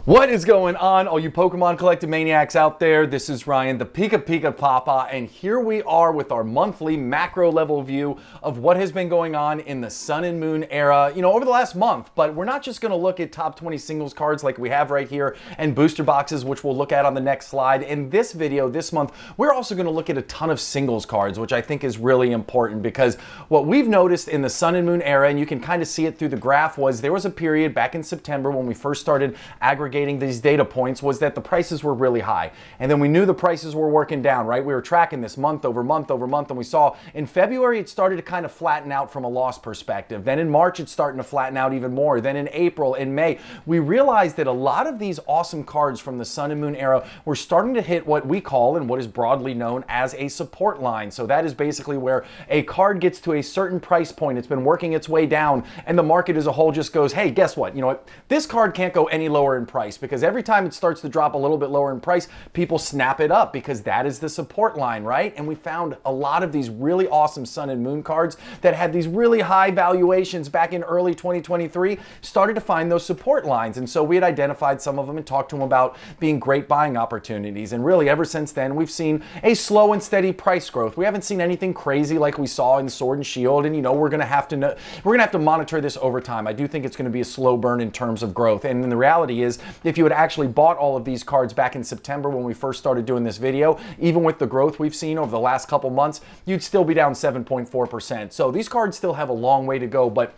What is going on, all you Pokemon collecting maniacs out there? This is Ryan, the PikaPikaPaPa, and here we are with our monthly macro level view of what has been going on in the Sun and Moon era, over the last month. But we're not just going to look at top 20 singles cards like we have right here and booster boxes, which we'll look at on the next slide. In this video this month, we're also going to look at a ton of singles cards, which I think is really important because what we've noticed in the Sun and Moon era, and you can kind of see it through the graph, was there was a period back in September when we first started aggregating these data points, was that the prices were really high. And then we knew the prices were working down, right? We were tracking this month over month over month, and we saw in February it started to kind of flatten out from a loss perspective. Then in March it's starting to flatten out even more. Then in April, in May, we realized that a lot of these awesome cards from the Sun and Moon era were starting to hit what we call and what is broadly known as a support line. So that is basically where a card gets to a certain price point. It's been working its way down, and the market as a whole just goes, hey, guess what? You know what? This card can't go any lower in price, because every time it starts to drop a little bit lower in price, people snap it up because that is the support line, right? And we found a lot of these really awesome Sun and Moon cards that had these really high valuations back in early 2023 started to find those support lines. And so we had identified some of them and talked to them about being great buying opportunities. And really ever since then, we've seen a slow and steady price growth. We haven't seen anything crazy like we saw in Sword and Shield. And we're going to have to monitor this over time. I do think it's going to be a slow burn in terms of growth. And then the reality is, if you had actually bought all of these cards back in September when we first started doing this video, even with the growth we've seen over the last couple months, you'd still be down 7.4%. So these cards still have a long way to go, but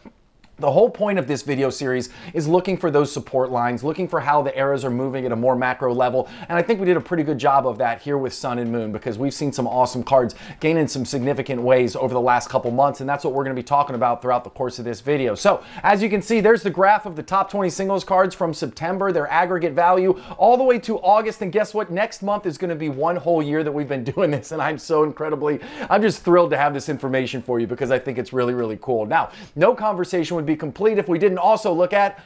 the whole point of this video series is looking for those support lines, looking for how the eras are moving at a more macro level. And I think we did a pretty good job of that here with Sun and Moon, because we've seen some awesome cards gain in some significant ways over the last couple months. And that's what we're going to be talking about throughout the course of this video. So as you can see, there's the graph of the top 20 singles cards from September, their aggregate value all the way to August. And guess what? Next month is going to be one whole year that we've been doing this. And I'm just thrilled to have this information for you because I think it's really, really cool. Now, no conversation would be complete if we didn't also look at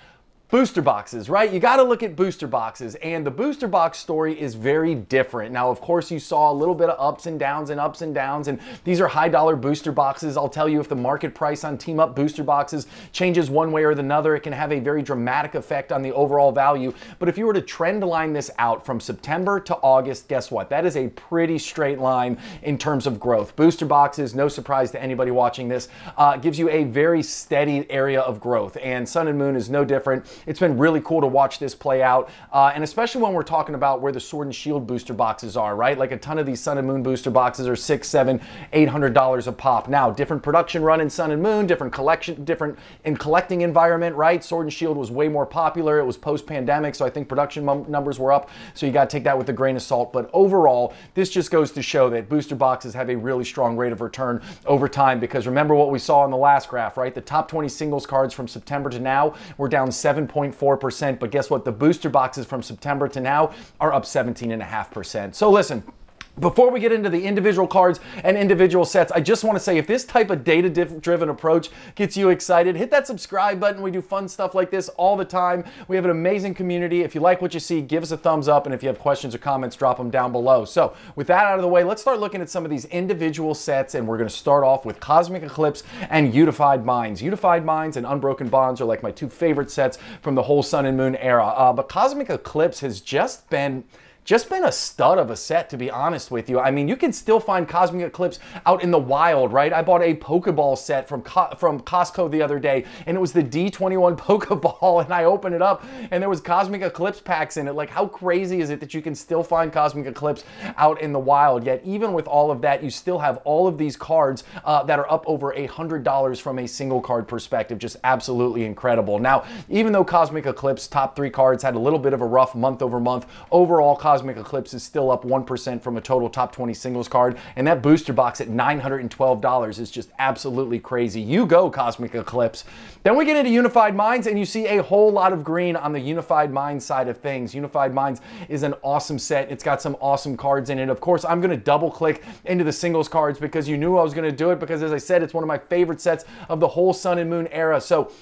booster boxes, right? You got to look at booster boxes, and the booster box story is very different. Now, of course, you saw a little bit of ups and downs, and these are high dollar booster boxes. I'll tell you, if the market price on team up booster boxes changes one way or another, it can have a very dramatic effect on the overall value. But if you were to trend line this out from September to August, guess what? That is a pretty straight line in terms of growth. Booster boxes, no surprise to anybody watching this, gives you a very steady area of growth, and Sun and Moon is no different. It's been really cool to watch this play out, and especially when we're talking about where the Sword and Shield booster boxes are, right? Like a ton of these Sun and Moon booster boxes are $600, $700, $800 a pop. Now, different production run in Sun and Moon, different collecting environment, right? Sword and Shield was way more popular. It was post-pandemic, so I think production numbers were up, so you got to take that with a grain of salt. But overall, this just goes to show that booster boxes have a really strong rate of return over time, because remember what we saw in the last graph, right? The top 20 singles cards from September to now were down 7.4%, but guess what? The booster boxes from September to now are up 17.5%. So listen, before we get into the individual cards and individual sets, I just want to say, if this type of data-driven approach gets you excited, hit that subscribe button. We do fun stuff like this all the time. We have an amazing community. If you like what you see, give us a thumbs up, and if you have questions or comments, drop them down below. So with that out of the way, let's start looking at some of these individual sets, and we're going to start off with Cosmic Eclipse and Unified Minds. Unified Minds and Unbroken Bonds are like my two favorite sets from the whole Sun and Moon era, but Cosmic Eclipse has just been a stud of a set, to be honest with you. I mean, you can still find Cosmic Eclipse out in the wild, right? I bought a Pokeball set from Costco the other day, and it was the D21 Pokeball, and I opened it up, and there was Cosmic Eclipse packs in it. Like, how crazy is it that you can still find Cosmic Eclipse out in the wild? Yet, even with all of that, you still have all of these cards that are up over $100 from a single card perspective. Just absolutely incredible. Now, even though Cosmic Eclipse top 3 cards had a little bit of a rough month over month, overall, Cosmic Eclipse is still up 1% from a total top 20 singles card, and that booster box at $912 is just absolutely crazy. You go, Cosmic Eclipse. Then we get into Unified Minds, and you see a whole lot of green on the Unified Minds side of things. Unified Minds is an awesome set. It's got some awesome cards in it. Of course, I'm going to double click into the singles cards because you knew I was going to do it, because as I said, it's one of my favorite sets of the whole Sun and Moon era. So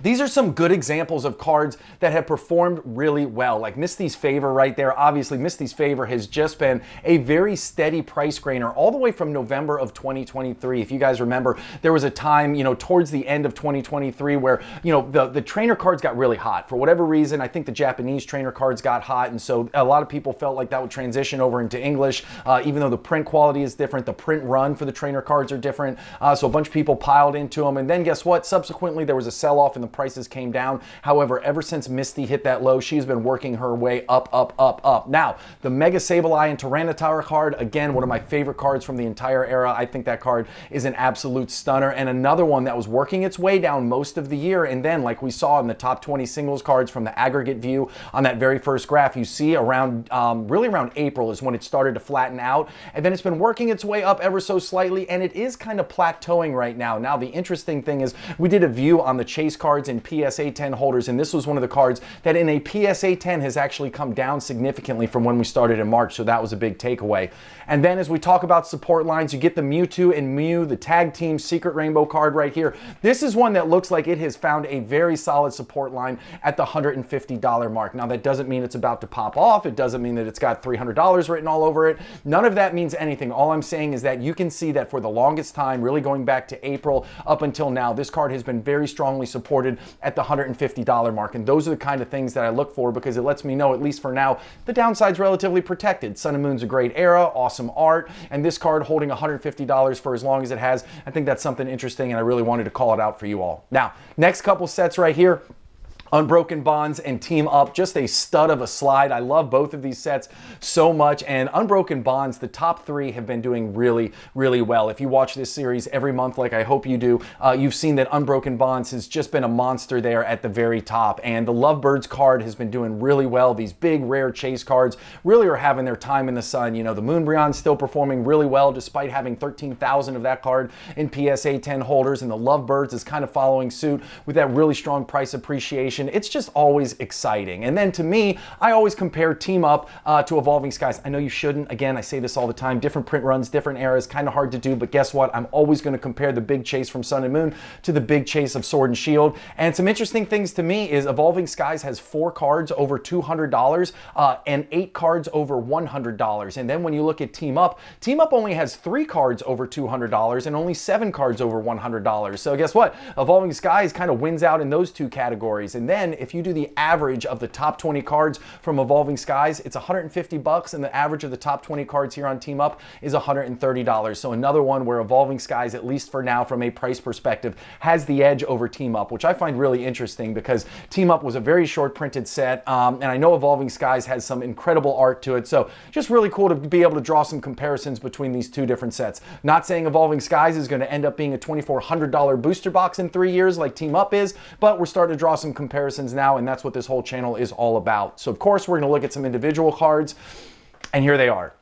These are some good examples of cards that have performed really well, like Misty's Favor right there. Obviously, Misty's Favor has just been a very steady price gainer all the way from November of 2023. If you guys remember, there was a time, towards the end of 2023 where, the trainer cards got really hot. For whatever reason, I think the Japanese trainer cards got hot, and so a lot of people felt like that would transition over into English, even though the print quality is different, the print run for the trainer cards are different, so a bunch of people piled into them, and then guess what? Subsequently, there was a sell-off and the prices came down. However, ever since Misty hit that low, she's been working her way up, up, up, up. Now, the Mega Sableye and Tyranitar card, again, one of my favorite cards from the entire era. I think that card is an absolute stunner, and another one that was working its way down most of the year, and then, like we saw in the top 20 singles cards from the aggregate view on that very first graph, you see around, really around April is when it started to flatten out, and then it's been working its way up ever so slightly, and it is kind of plateauing right now. Now, the interesting thing is we did a view on the chase cards and PSA 10 holders, and this was one of the cards that in a PSA 10 has actually come down significantly from when we started in March, so that was a big takeaway. And then as we talk about support lines, you get the Mewtwo and Mew, the tag team secret rainbow card right here. This is one that looks like it has found a very solid support line at the $150 mark. Now, that doesn't mean it's about to pop off. It doesn't mean that it's got $300 written all over it. None of that means anything. All I'm saying is that you can see that for the longest time, really going back to April up until now, this card has been very strongly supported at the $150 mark, and those are the kind of things that I look for because it lets me know, at least for now, the downside's relatively protected. Sun and Moon's a great era, awesome art, and this card holding $150 for as long as it has, I think that's something interesting, and I really wanted to call it out for you all. Now, next couple sets right here, Unbroken Bonds and Team Up, just a stud of a slide. I love both of these sets so much, and Unbroken Bonds, the top three have been doing really, really well. If you watch this series every month, like I hope you do, you've seen that Unbroken Bonds has just been a monster there at the very top, and the Lovebirds card has been doing really well. These big, rare chase cards really are having their time in the sun. The Moonbreon's still performing really well despite having 13,000 of that card in PSA 10 holders, and the Lovebirds is kind of following suit with that really strong price appreciation. It's just always exciting. And then to me, I always compare Team Up to Evolving Skies. I know you shouldn't. Again, I say this all the time. Different print runs, different eras, kind of hard to do, but guess what? I'm always going to compare the big chase from Sun and Moon to the big chase of Sword and Shield. And some interesting things to me is Evolving Skies has 4 cards over $200 and 8 cards over $100. And then when you look at Team Up only has 3 cards over $200 and only 7 cards over $100. So guess what? Evolving Skies kind of wins out in those two categories. And then if you do the average of the top 20 cards from Evolving Skies, it's $150, and the average of the top 20 cards here on Team Up is $130. So another one where Evolving Skies, at least for now from a price perspective, has the edge over Team Up, which I find really interesting because Team Up was a very short printed set, and I know Evolving Skies has some incredible art to it, so just really cool to be able to draw some comparisons between these two different sets. Not saying Evolving Skies is going to end up being a $2,400 booster box in 3 years like Team Up is, but we're starting to draw some comparisons now, and that's what this whole channel is all about. So of course we're going to look at some individual cards, and here they are.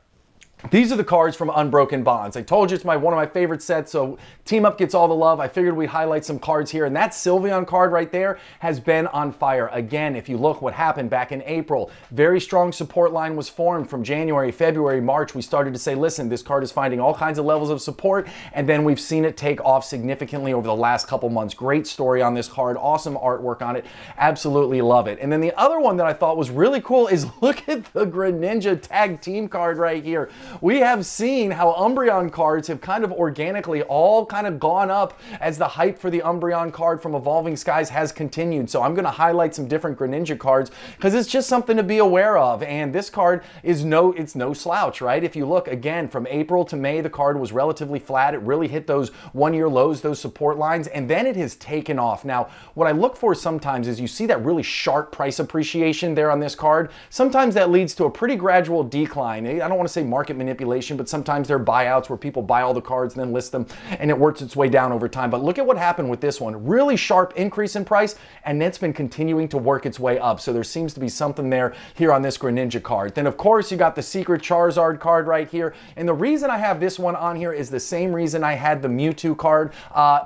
These are the cards from Unbroken Bonds. I told you it's one of my favorite sets, so Team Up gets all the love. I figured we'd highlight some cards here, and that Sylveon card right there has been on fire. Again, if you look what happened back in April, very strong support line was formed from January, February, March. We started to say, listen, this card is finding all kinds of levels of support, and then we've seen it take off significantly over the last couple months. Great story on this card, awesome artwork on it, absolutely love it. And then the other one that I thought was really cool is look at the Greninja Tag Team card right here. We have seen how Umbreon cards have kind of organically all kind of gone up as the hype for the Umbreon card from Evolving Skies has continued. So I'm going to highlight some different Greninja cards because it's just something to be aware of. And this card is no slouch, right? If you look again from April to May, the card was relatively flat. It really hit those one-year lows, those support lines, and then it has taken off. Now, what I look for sometimes is you see that really sharp price appreciation there on this card. Sometimes that leads to a pretty gradual decline. I don't want to say market manipulation, but sometimes there are buyouts where people buy all the cards and then list them, and it works its way down over time. But look at what happened with this one. Really sharp increase in price, and it's been continuing to work its way up. So there seems to be something there here on this Greninja card. Then, of course, you got the Secret Charizard card right here. And the reason I have this one on here is the same reason I had the Mewtwo card,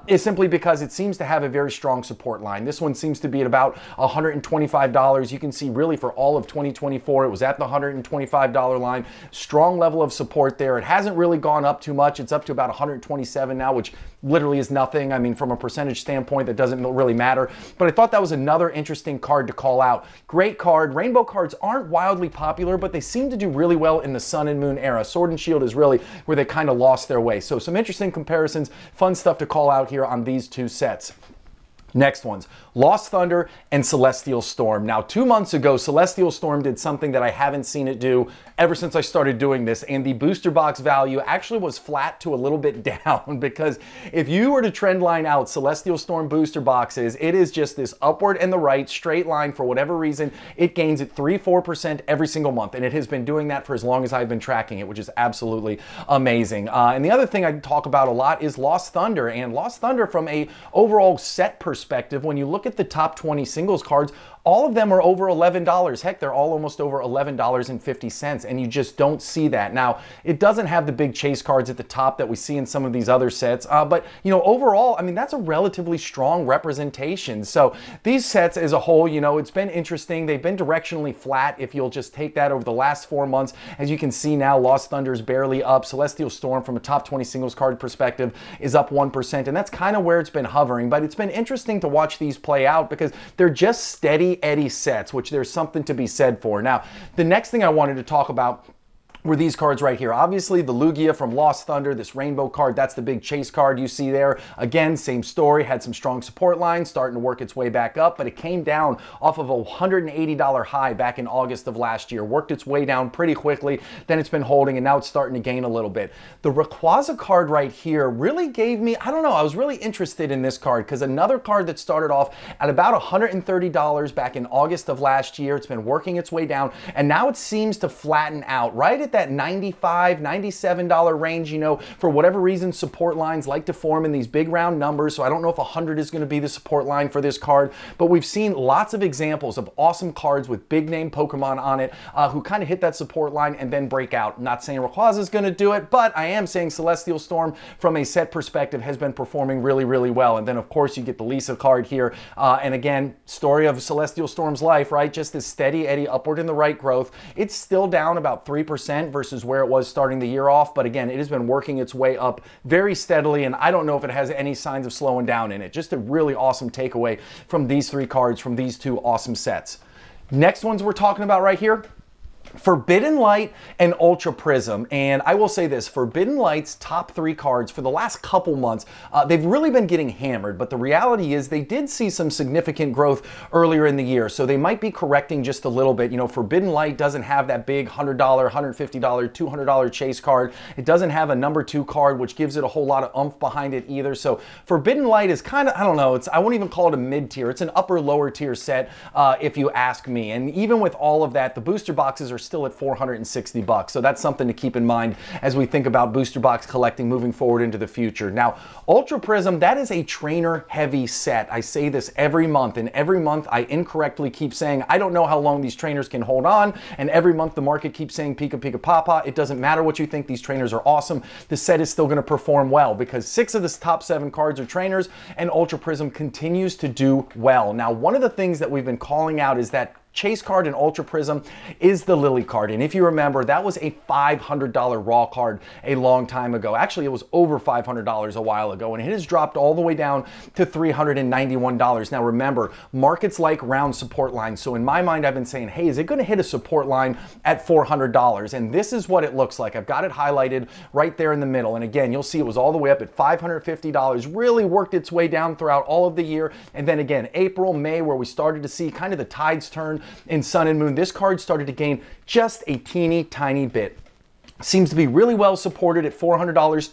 is simply because it seems to have a very strong support line. This one seems to be at about $125. You can see really for all of 2024, it was at the $125 line. Strong level of support there. It hasn't really gone up too much. It's up to about 127 now, which literally is nothing. I mean, from a percentage standpoint, that doesn't really matter. But I thought that was another interesting card to call out. Great card. Rainbow cards aren't wildly popular, but they seem to do really well in the Sun and Moon era. Sword and Shield is really where they kind of lost their way. So some interesting comparisons, fun stuff to call out here on these two sets. Next ones, Lost Thunder and Celestial Storm. Now, 2 months ago, Celestial Storm did something that I haven't seen it do ever since I started doing this, and the booster box value actually was flat to a little bit down, because if you were to trend line out Celestial Storm booster boxes, it is just this upward and the right straight line. For whatever reason, it gains at 3-4% every single month, and it has been doing that for as long as I've been tracking it, which is absolutely amazing. And the other thing I talk about a lot is Lost Thunder, and Lost Thunder from a overall set perspective, when you look at the top 20 singles cards, all of them are over $11. Heck, they're all almost over $11.50, and you just don't see that. Now, it doesn't have the big chase cards at the top that we see in some of these other sets, but you know, overall, I mean, that's a relatively strong representation. So these sets as a whole, you know, it's been interesting. They've been directionally flat if you'll just take that over the last 4 months. As you can see now, Lost Thunder is barely up. Celestial Storm, from a top 20 singles card perspective, is up 1%, and that's kind of where it's been hovering. But it's been interesting to watch these play out because they're just steady Eddie sets, which there's something to be said for. Now, the next thing I wanted to talk about were these cards right here. Obviously, the Lugia from Lost Thunder, this rainbow card, that's the big chase card you see there. Again, same story, had some strong support lines, starting to work its way back up, but it came down off of a $180 high back in August of last year, worked its way down pretty quickly, then it's been holding, and now it's starting to gain a little bit. The Rayquaza card right here really gave me, I don't know, I was really interested in this card, because another card that started off at about $130 back in August of last year, it's been working its way down, and now it seems to flatten out right at that $95, $97 range. You know, for whatever reason, support lines like to form in these big round numbers, so I don't know if 100 is going to be the support line for this card, but we've seen lots of examples of awesome cards with big name Pokemon on it who kind of hit that support line and then break out. Not saying Rayquaza is going to do it, but I am saying Celestial Storm from a set perspective has been performing really, really well. And then of course you get the Lisa card here, and again, story of Celestial Storm's life, right? Just this steady Eddie upward in the right growth. It's still down about 3% versus where it was starting the year off, but again, it has been working its way up very steadily, and I don't know if it has any signs of slowing down in it. Just a really awesome takeaway from these three cards from these two awesome sets. Next ones we're talking about right here, Forbidden Light and Ultra Prism. And I will say this, Forbidden Light's top three cards for the last couple months, they've really been getting hammered, but the reality is they did see some significant growth earlier in the year, so they might be correcting just a little bit. You know, Forbidden Light doesn't have that big $100, $150, $200 chase card. It doesn't have a number 2 card, which gives it a whole lot of oomph behind it either. So Forbidden Light is kind of, I don't know, I won't even call it a mid-tier. It's an upper lower tier set if you ask me. And even with all of that, the booster boxes are still at $460, so that's something to keep in mind as we think about booster box collecting moving forward into the future. Now, Ultra Prism, that is a trainer heavy set. I say this every month, and every month I incorrectly keep saying I don't know how long these trainers can hold on, and every month the market keeps saying PikaPikaPaPa. It doesn't matter what you think, these trainers are awesome. The set is still going to perform well because 6 of the top 7 cards are trainers, and Ultra Prism continues to do well. Now, one of the things that we've been calling out is that chase card in Ultra Prism is the Lily card, and if you remember, that was a $500 raw card a long time ago. Actually, it was over $500 a while ago, and it has dropped all the way down to $391. Now remember, markets like round support lines, so in my mind I've been saying, hey, is it going to hit a support line at $400? And this is what it looks like. I've got it highlighted right there in the middle, and again, you'll see it was all the way up at $550, really worked its way down throughout all of the year, and then again, April, May, where we started to see kind of the tides turn in Sun and Moon, this card started to gain just a teeny tiny bit. Seems to be really well supported at $400.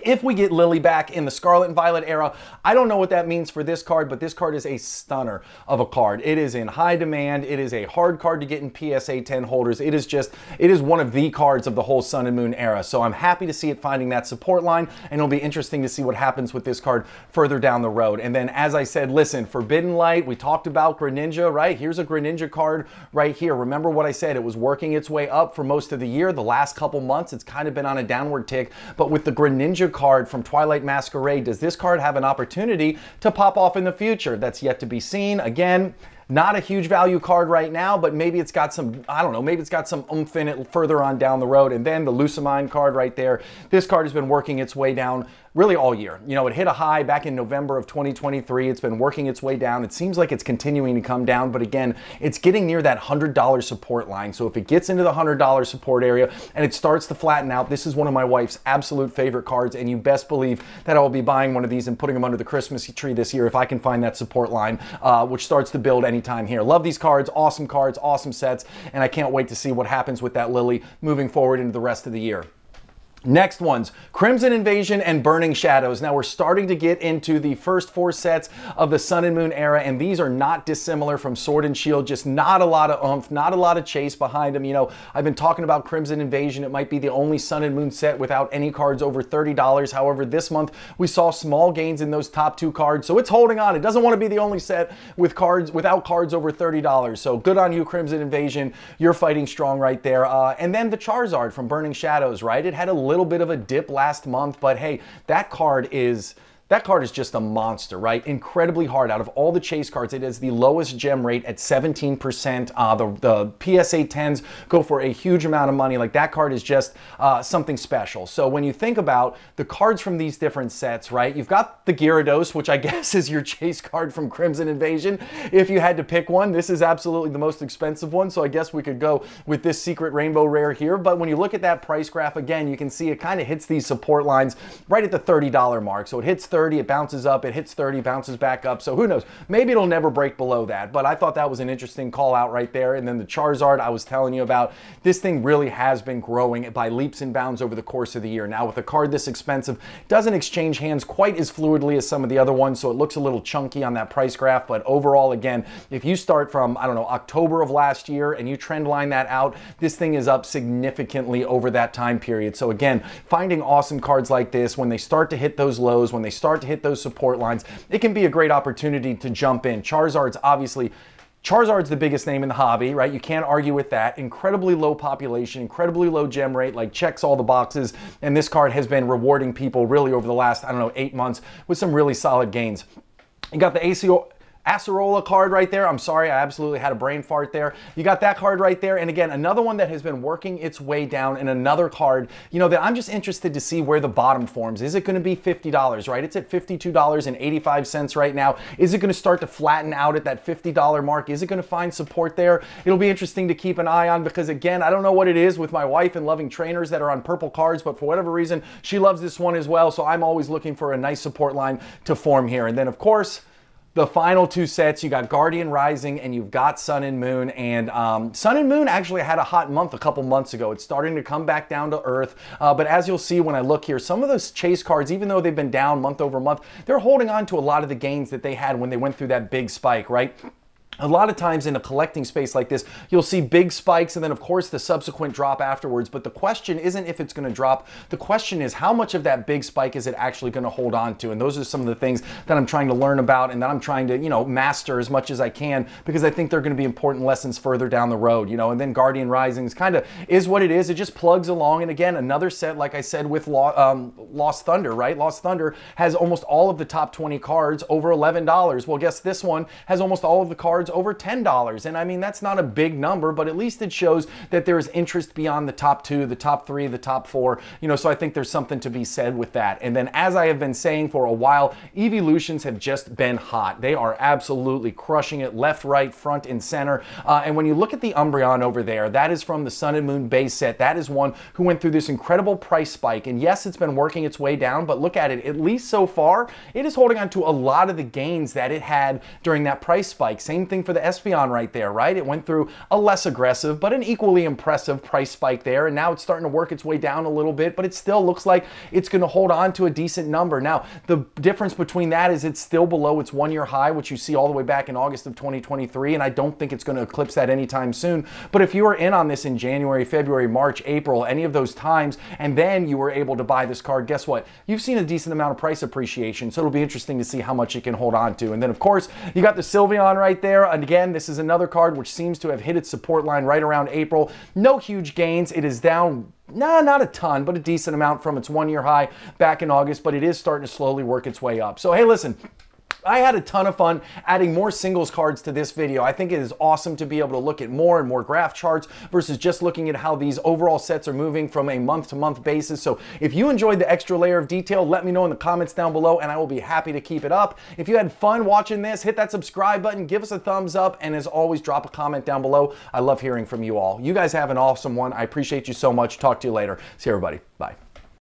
If we get Lily back in the Scarlet and Violet era, I don't know what that means for this card, but this card is a stunner of a card. It is in high demand. It is a hard card to get in PSA 10 holders. It is one of the cards of the whole Sun and Moon era. So I'm happy to see it finding that support line, and it'll be interesting to see what happens with this card further down the road. And then, as I said, listen, Forbidden Light, we talked about Greninja, right? Here's a Greninja card right here. Remember what I said, it was working its way up for most of the year. The last couple months, it's kind of been on a downward tick, but with the Greninja card from Twilight Masquerade, does this card have an opportunity to pop off in the future? That's yet to be seen. Again, Not a huge value card right now, but maybe it's got some, I don't know, maybe it's got some oomph in it further on down the road. And then the Lucamine card right there. This card has been working its way down really all year. You know, it hit a high back in November of 2023. It's been working its way down. It seems like it's continuing to come down, but again, it's getting near that $100 support line. So if it gets into the $100 support area and it starts to flatten out, this is one of my wife's absolute favorite cards, and you best believe that I will be buying one of these and putting them under the Christmas tree this year if I can find that support line, which starts to build anytime here. Love these cards, awesome sets, and I can't wait to see what happens with that Lily moving forward into the rest of the year. Next ones, Crimson Invasion and Burning Shadows. Now we're starting to get into the first 4 sets of the Sun and Moon era, and these are not dissimilar from Sword and Shield, just not a lot of oomph, not a lot of chase behind them. You know, I've been talking about Crimson Invasion. It might be the only Sun and Moon set without any cards over $30. However, this month we saw small gains in those top 2 cards, so it's holding on. It doesn't want to be the only set with cards without cards over $30. So good on you, Crimson Invasion. You're fighting strong right there. And then the Charizard from Burning Shadows, right? It had a little bit of a dip last month, but hey, that card is just a monster, right? Incredibly hard. Out of all the chase cards, it is the lowest gem rate at 17%. The PSA 10s go for a huge amount of money. Like, that card is just something special. So when you think about the cards from these different sets, right? You've got the Gyarados, which I guess is your chase card from Crimson Invasion. If you had to pick one, this is absolutely the most expensive one. So I guess we could go with this Secret Rainbow Rare here. But when you look at that price graph, again, you can see it kind of hits these support lines right at the $30 mark. So it hits 30, it bounces up, it hits 30, bounces back up. So who knows? Maybe it'll never break below that. But I thought that was an interesting call out right there. And then the Charizard I was telling you about, this thing really has been growing by leaps and bounds over the course of the year. Now with a card this expensive, doesn't exchange hands quite as fluidly as some of the other ones, so it looks a little chunky on that price graph. But overall, again, if you start from, I don't know, October of last year and you trend line that out, this thing is up significantly over that time period. So again, finding awesome cards like this, when they start to hit those lows, when they start to hit those support lines, it can be a great opportunity to jump in. Charizard's the biggest name in the hobby, right? You can't argue with that. Incredibly low population, incredibly low gem rate, like checks all the boxes. And this card has been rewarding people really over the last, I don't know, 8 months with some really solid gains. You got the Acerola card right there. I'm sorry, I absolutely had a brain fart there. You got that card right there. And again, another one that has been working its way down, and another card, you know, that I'm just interested to see where the bottom forms. Is it going to be $50, right? It's at $52.85 right now. Is it going to start to flatten out at that $50 mark? Is it going to find support there? It'll be interesting to keep an eye on, because again, I don't know what it is with my wife and loving trainers that are on purple cards, but for whatever reason, she loves this one as well. So I'm always looking for a nice support line to form here. And then of course, the final 2 sets, you got Guardian Rising and you've got Sun and Moon. And Sun and Moon actually had a hot month a couple months ago. It's starting to come back down to earth. But as you'll see when I look here, some of those chase cards, even though they've been down month over month, they're holding on to a lot of the gains that they had when they went through that big spike, right? A lot of times in a collecting space like this, you'll see big spikes and then of course the subsequent drop afterwards. But the question isn't if it's going to drop. The question is how much of that big spike is it actually going to hold on to? And those are some of the things that I'm trying to learn about and that I'm trying to, you know, master as much as I can, because I think they're going to be important lessons further down the road, you know. And then Guardian Rising is kind of is what it is. It just plugs along. And again, another set, like I said, with Lost Thunder, right? Lost Thunder has almost all of the top 20 cards over $11. Well, guess this one has almost all of the cards over $10. And I mean, that's not a big number, but at least it shows that there is interest beyond the top 2, the top 3, the top 4, you know, so I think there's something to be said with that. And then as I have been saying for a while, evolutions have just been hot. They are absolutely crushing it left, right, front, and center. And when you look at the Umbreon over there, that is from the Sun and Moon base set. That is one who went through this incredible price spike. And yes, it's been working its way down, but look at it, at least so far, it is holding on to a lot of the gains that it had during that price spike. Same thing for the Espeon right there, right? It went through a less aggressive, but an equally impressive price spike there. And now it's starting to work its way down a little bit, but it still looks like it's going to hold on to a decent number. Now, the difference between that is it's still below its 1-year high, which you see all the way back in August of 2023. And I don't think it's going to eclipse that anytime soon. But if you were in on this in January, February, March, April, any of those times, and then you were able to buy this card, guess what? You've seen a decent amount of price appreciation. So it'll be interesting to see how much it can hold on to. And then of course, you got the Sylveon right there. And again, this is another card which seems to have hit its support line right around April. No huge gains. It is down, not a ton, but a decent amount from its 1-year high back in August, but it is starting to slowly work its way up. So hey, listen, I had a ton of fun adding more singles cards to this video. I think it is awesome to be able to look at more and more graph charts versus just looking at how these overall sets are moving from a month-to-month basis. So if you enjoyed the extra layer of detail, let me know in the comments down below and I will be happy to keep it up. If you had fun watching this, hit that subscribe button, give us a thumbs up, and as always, drop a comment down below. I love hearing from you all. You guys have an awesome one. I appreciate you so much. Talk to you later. See you, everybody. Bye.